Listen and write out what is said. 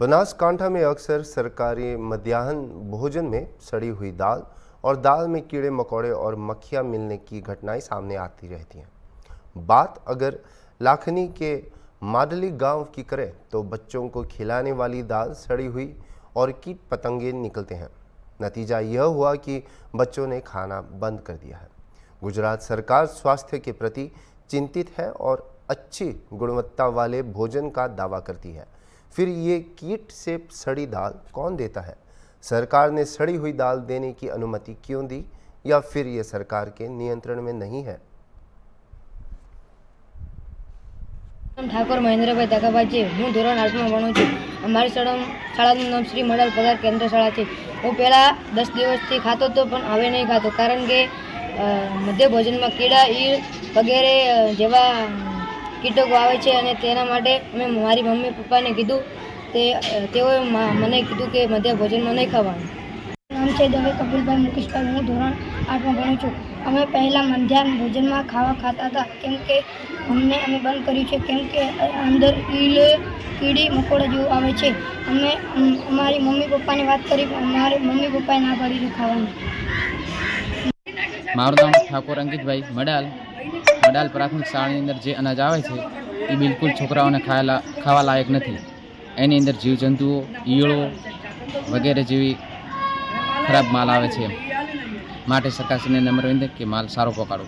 बनासकांठा में अक्सर सरकारी मध्याह्न भोजन में सड़ी हुई दाल और दाल में कीड़े मकोड़े और मक्खियां मिलने की घटनाएं सामने आती रहती हैं। बात अगर लाखनी के माडली गांव की करें तो बच्चों को खिलाने वाली दाल सड़ी हुई और कीट पतंगे निकलते हैं। नतीजा यह हुआ कि बच्चों ने खाना बंद कर दिया है। गुजरात सरकार स्वास्थ्य के प्रति चिंतित है और अच्छी गुणवत्ता वाले भोजन का दावा करती है, फिर ये कीट से सड़ी दाल कौन देता है? सरकार ने सड़ी हुई दाल देने की अनुमति क्यों दी, या फिर ये सरकार के नियंत्रण में नहीं है? ठाकुर महेन्द्रभाई दागाभाई है। हूँ धोरण 8 में भणुं छुं। अमारी शाळानुं नाम श्री मडाल पगार केन्द्र शाळा है। हूँ पहला 10 दिवसथी खातो तो पण हवे नहीं खातो, कारण के मध्य भोजन में कीड़ा ईड़ वगैरह जेवा कीटको आवे छे अने तेना माटे मैं मारी मम्मी पप्पा ने कीधुं तेओए मने कीधुं के मध्य भोजन में नहीं खावानुं। नाम है दवे कपिलभाई मुकेशभाई। हूँ धोरण 8 में भणुं छुं। अमे पहला मध्याह्न भोजन में खावा खाता था, केम के अमे बंद कर्युं छे, केम के अंदर ईल कीड़ी मकोड़ा जेवुं आवे छे। अमे अमारी मम्मी पप्पा ने बात करी, अमारे मम्मी पप्पाए ना पाड़ी छे खावानी। मारुं नाम ठाकुर अंकितभाई मडाल प्राथमिक शाळानी अंदर जे अनाज आवे छे ए बिल्कुल छोकराओने खावा लायक नथी। एनी अंदर जीवजंतुओ ईयळो वगैरह जेवी खराब माल आवे छे, माटे सरकारश्रीने नम्र विनंती के माल सारो पकाड़ो।